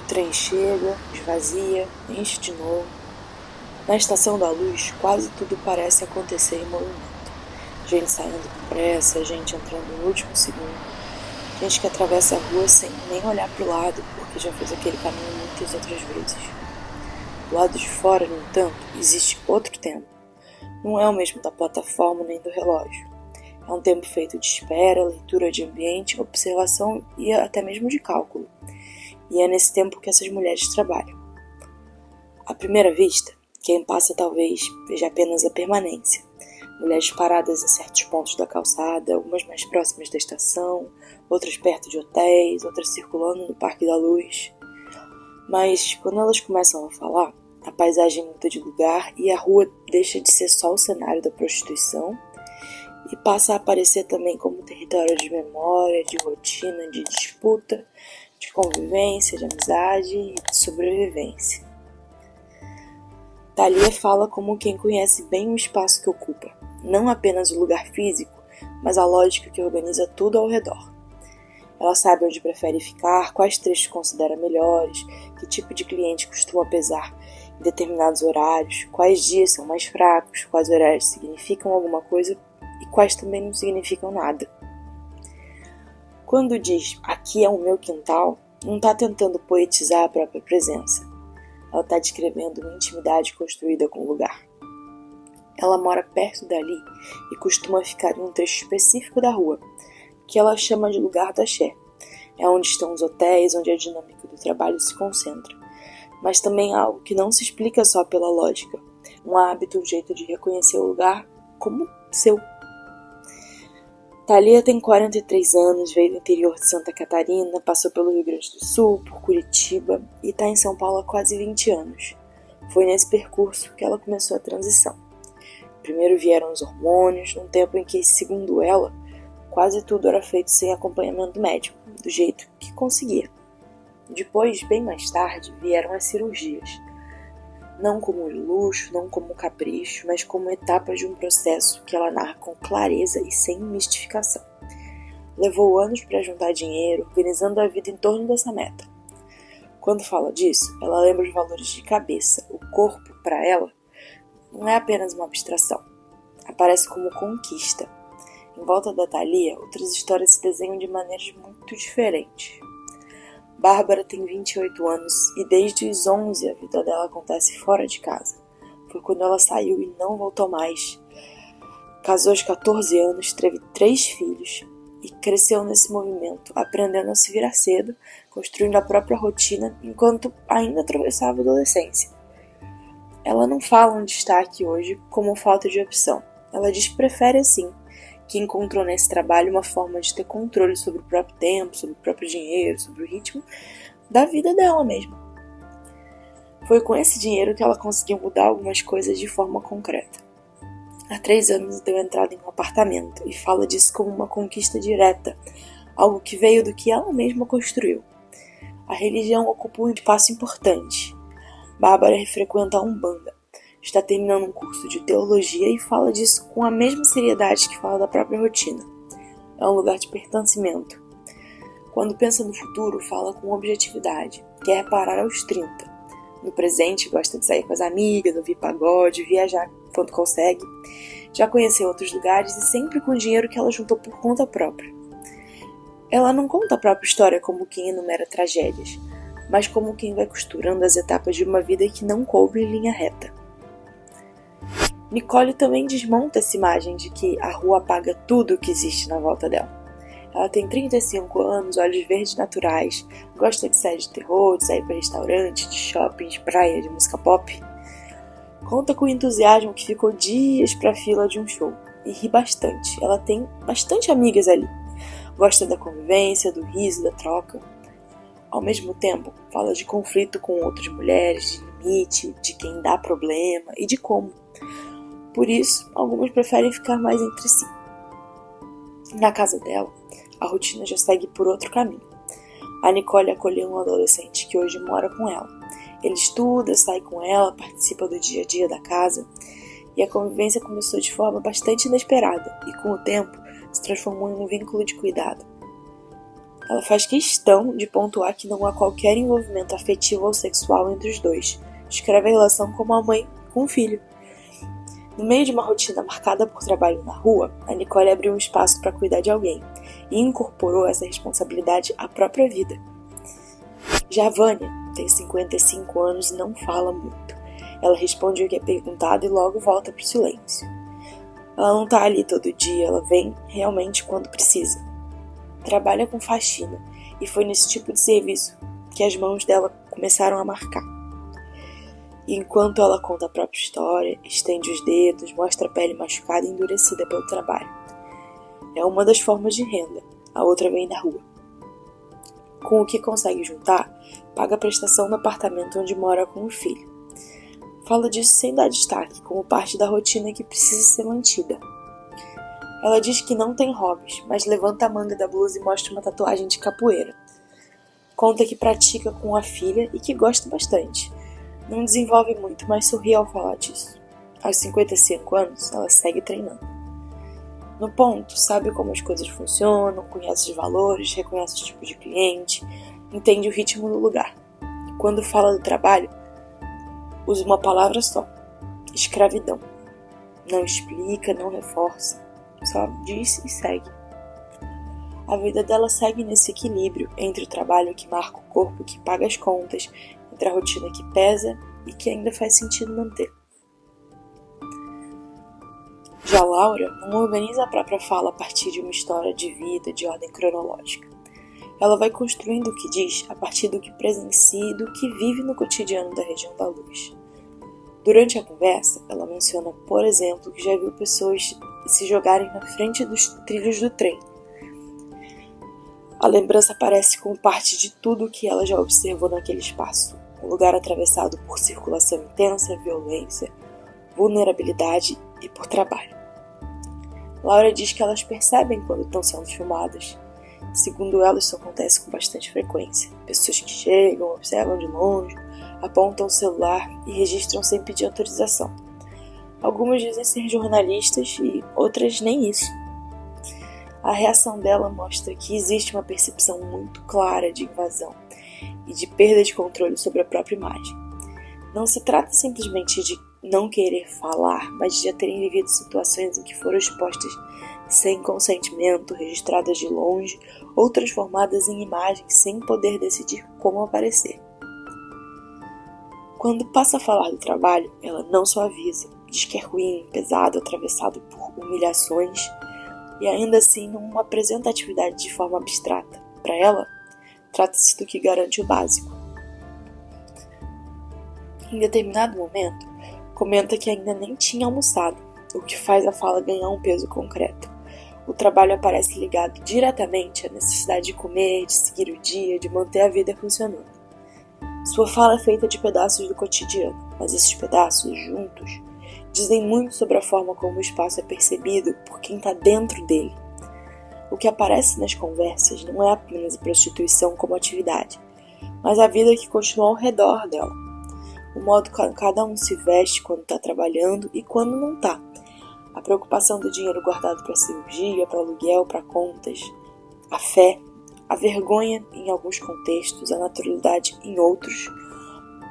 trem chega, esvazia, enche de novo. Na estação da luz, quase tudo parece acontecer em movimento. Gente saindo com pressa, gente entrando no último segundo, gente que atravessa a rua sem nem olhar para o lado, porque já fez aquele caminho muitas outras vezes. Do lado de fora, no entanto, existe outro tempo. Não é o mesmo da plataforma nem do relógio. É um tempo feito de espera, leitura de ambiente, observação e até mesmo de cálculo. E é nesse tempo que essas mulheres trabalham. À primeira vista, quem passa talvez veja apenas a permanência. Mulheres paradas em certos pontos da calçada, umas mais próximas da estação, outras perto de hotéis, outras circulando no Parque da Luz. Mas quando elas começam a falar, a paisagem muda de lugar e a rua deixa de ser só o cenário da prostituição e passa a aparecer também como território de memória, de rotina, de disputa, de convivência, de amizade e de sobrevivência. Thalia fala como quem conhece bem o espaço que ocupa, não apenas o lugar físico, mas a lógica que organiza tudo ao redor. Ela sabe onde prefere ficar, quais trechos considera melhores, que tipo de cliente costuma pesar em determinados horários, quais dias são mais fracos, quais horários significam alguma coisa e quais também não significam nada. Quando diz "aqui é o meu quintal", não está tentando poetizar a própria presença. Ela está descrevendo uma intimidade construída com o lugar. Ela mora perto dali e costuma ficar em um trecho específico da rua, que ela chama de lugar do axé. É onde estão os hotéis, onde a dinâmica do trabalho se concentra. Mas também há algo que não se explica só pela lógica. Um hábito, um jeito de reconhecer o lugar como seu. Thalia tem 43 anos, veio do interior de Santa Catarina, passou pelo Rio Grande do Sul, por Curitiba e está em São Paulo há quase 20 anos. Foi nesse percurso que ela começou a transição. Primeiro vieram os hormônios, num tempo em que, segundo ela, quase tudo era feito sem acompanhamento médico, do jeito que conseguia. Depois, bem mais tarde, vieram as cirurgias. Não como luxo, não como capricho, mas como etapas de um processo que ela narra com clareza e sem mistificação. Levou anos para juntar dinheiro, organizando a vida em torno dessa meta. Quando fala disso, ela lembra os valores de cabeça. O corpo, para ela, não é apenas uma abstração. Aparece como conquista. Em volta da Thalia, outras histórias se desenham de maneiras muito diferentes. Bárbara tem 28 anos e desde os 11 a vida dela acontece fora de casa. Foi quando ela saiu e não voltou mais. Casou aos 14 anos, teve 3 filhos e cresceu nesse movimento, aprendendo a se virar cedo, construindo a própria rotina enquanto ainda atravessava a adolescência. Ela não fala onde está aqui hoje como falta de opção. Ela diz que prefere assim, que encontrou nesse trabalho uma forma de ter controle sobre o próprio tempo, sobre o próprio dinheiro, sobre o ritmo da vida dela mesma. Foi com esse dinheiro que ela conseguiu mudar algumas coisas de forma concreta. Há 3 anos deu entrada em um apartamento e fala disso como uma conquista direta, algo que veio do que ela mesma construiu. A religião ocupa um espaço importante. Bárbara frequenta a Umbanda. Está terminando um curso de teologia e fala disso com a mesma seriedade que fala da própria rotina. É um lugar de pertencimento. Quando pensa no futuro, fala com objetividade. Quer parar aos 30. No presente, gosta de sair com as amigas, ouvir pagode, viajar quando consegue. Já conheceu outros lugares e sempre com o dinheiro que ela juntou por conta própria. Ela não conta a própria história como quem enumera tragédias, mas como quem vai costurando as etapas de uma vida que não coube em linha reta. Nicole também desmonta essa imagem de que a rua apaga tudo o que existe na volta dela. Ela tem 35 anos, olhos verdes naturais, gosta de séries de terror, de sair para restaurante, de shopping, de praia, de música pop. Conta com entusiasmo que ficou dias para a fila de um show e ri bastante. Ela tem bastante amigas ali. Gosta da convivência, do riso, da troca. Ao mesmo tempo, fala de conflito com outras mulheres, de limite, de quem dá problema e de como. Por isso, algumas preferem ficar mais entre si. Na casa dela, a rotina já segue por outro caminho. A Nicole acolheu um adolescente que hoje mora com ela. Ele estuda, sai com ela, participa do dia a dia da casa, e a convivência começou de forma bastante inesperada e, com o tempo, se transformou em um vínculo de cuidado. Ela faz questão de pontuar que não há qualquer envolvimento afetivo ou sexual entre os dois. Descreve a relação como a mãe com o filho. No meio de uma rotina marcada por trabalho na rua, a Nicole abriu um espaço para cuidar de alguém e incorporou essa responsabilidade à própria vida. Já a Vânia tem 55 anos e não fala muito. Ela responde o que é perguntado e logo volta para o silêncio. Ela não está ali todo dia, ela vem realmente quando precisa. Trabalha com faxina e foi nesse tipo de serviço que as mãos dela começaram a marcar. E enquanto ela conta a própria história, estende os dedos, mostra a pele machucada e endurecida pelo trabalho. É uma das formas de renda, a outra vem da rua. Com o que consegue juntar, paga a prestação do apartamento onde mora com o filho. Fala disso sem dar destaque, como parte da rotina que precisa ser mantida. Ela diz que não tem hobbies, mas levanta a manga da blusa e mostra uma tatuagem de capoeira. Conta que pratica com a filha e que gosta bastante. Não desenvolve muito, mas sorri ao falar disso. Aos 55 anos, ela segue treinando. No ponto, sabe como as coisas funcionam, conhece os valores, reconhece o tipo de cliente, entende o ritmo do lugar. Quando fala do trabalho, usa uma palavra só: escravidão. Não explica, não reforça. Só diz e segue. A vida dela segue nesse equilíbrio entre o trabalho que marca o corpo, que paga as contas, entre a rotina que pesa e que ainda faz sentido manter. Já Laura não organiza a própria fala a partir de uma história de vida de ordem cronológica. Ela vai construindo o que diz a partir do que presencia e do que vive no cotidiano da região da Luz. Durante a conversa, ela menciona, por exemplo, que já viu pessoas se jogarem na frente dos trilhos do trem. A lembrança aparece como parte de tudo o que ela já observou naquele espaço. Um lugar atravessado por circulação intensa, violência, vulnerabilidade e por trabalho. Laura diz que elas percebem quando estão sendo filmadas. Segundo ela, isso acontece com bastante frequência. Pessoas que chegam, observam de longe, apontam o celular e registram sem pedir autorização. Algumas dizem ser jornalistas e outras nem isso. A reação dela mostra que existe uma percepção muito clara de invasão e de perda de controle sobre a própria imagem. Não se trata simplesmente de não querer falar, mas de já terem vivido situações em que foram expostas sem consentimento, registradas de longe ou transformadas em imagens sem poder decidir como aparecer. Quando passa a falar do trabalho, ela não só avisa, diz que é ruim, pesado, atravessado por humilhações e ainda assim não apresenta a atividade de forma abstrata. Para ela, trata-se do que garante o básico. Em determinado momento, comenta que ainda nem tinha almoçado, o que faz a fala ganhar um peso concreto. O trabalho aparece ligado diretamente à necessidade de comer, de seguir o dia, de manter a vida funcionando. Sua fala é feita de pedaços do cotidiano, mas esses pedaços, juntos, dizem muito sobre a forma como o espaço é percebido por quem está dentro dele. O que aparece nas conversas não é apenas a prostituição como atividade, mas a vida que continua ao redor dela. O modo como cada um se veste quando está trabalhando e quando não está. A preocupação do dinheiro guardado para cirurgia, para aluguel, para contas. A fé, a vergonha em alguns contextos, a naturalidade em outros.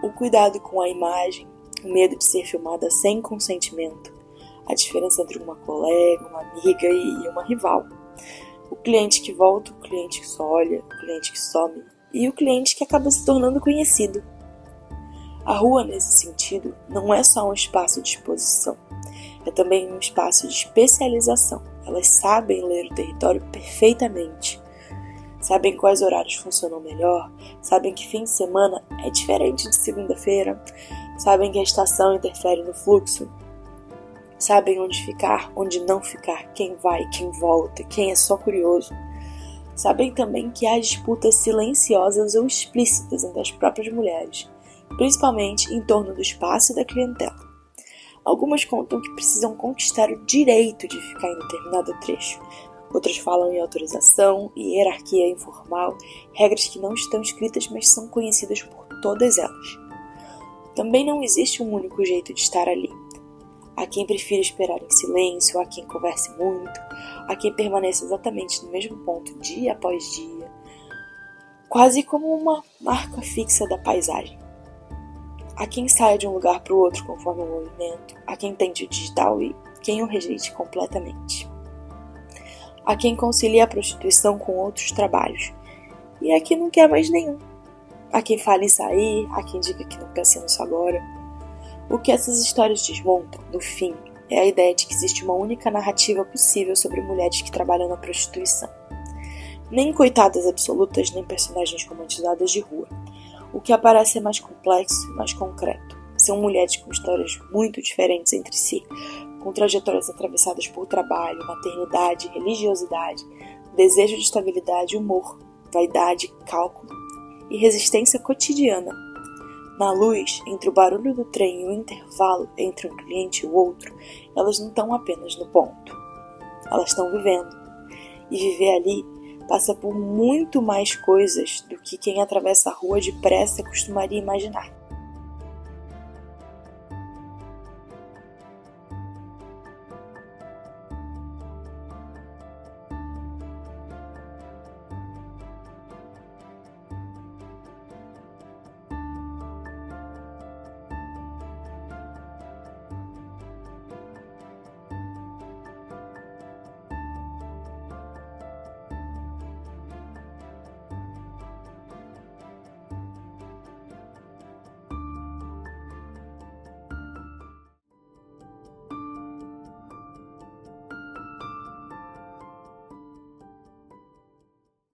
O cuidado com a imagem, o medo de ser filmada sem consentimento. A diferença entre uma colega, uma amiga e uma rival. O cliente que volta, o cliente que só olha, o cliente que some e o cliente que acaba se tornando conhecido. A rua, nesse sentido, não é só um espaço de exposição, é também um espaço de especialização. Elas sabem ler o território perfeitamente, sabem quais horários funcionam melhor, sabem que fim de semana é diferente de segunda-feira, sabem que a estação interfere no fluxo, sabem onde ficar, onde não ficar, quem vai, quem volta, quem é só curioso. Sabem também que há disputas silenciosas ou explícitas entre as próprias mulheres, principalmente em torno do espaço e da clientela. Algumas contam que precisam conquistar o direito de ficar em determinado trecho. Outras falam em autorização e hierarquia informal, regras que não estão escritas, mas são conhecidas por todas elas. Também não existe um único jeito de estar ali. Há quem prefira esperar em silêncio, há quem converse muito, há quem permaneça exatamente no mesmo ponto dia após dia, quase como uma marca fixa da paisagem. Há quem saia de um lugar para o outro conforme o movimento, há quem tente o digital e quem o rejeite completamente. Há quem concilie a prostituição com outros trabalhos, e há quem não quer mais nenhum. Há quem fale em sair, há quem diga que não pensa nisso agora. O que essas histórias desmontam, no fim, é a ideia de que existe uma única narrativa possível sobre mulheres que trabalham na prostituição. Nem coitadas absolutas, nem personagens romantizadas de rua. O que aparece é mais complexo e mais concreto. São mulheres com histórias muito diferentes entre si, com trajetórias atravessadas por trabalho, maternidade, religiosidade, desejo de estabilidade, humor, vaidade, cálculo e resistência cotidiana. Na luz, entre o barulho do trem e o intervalo entre um cliente e o outro, elas não estão apenas no ponto. Elas estão vivendo. E viver ali passa por muito mais coisas do que quem atravessa a rua depressa costumaria imaginar.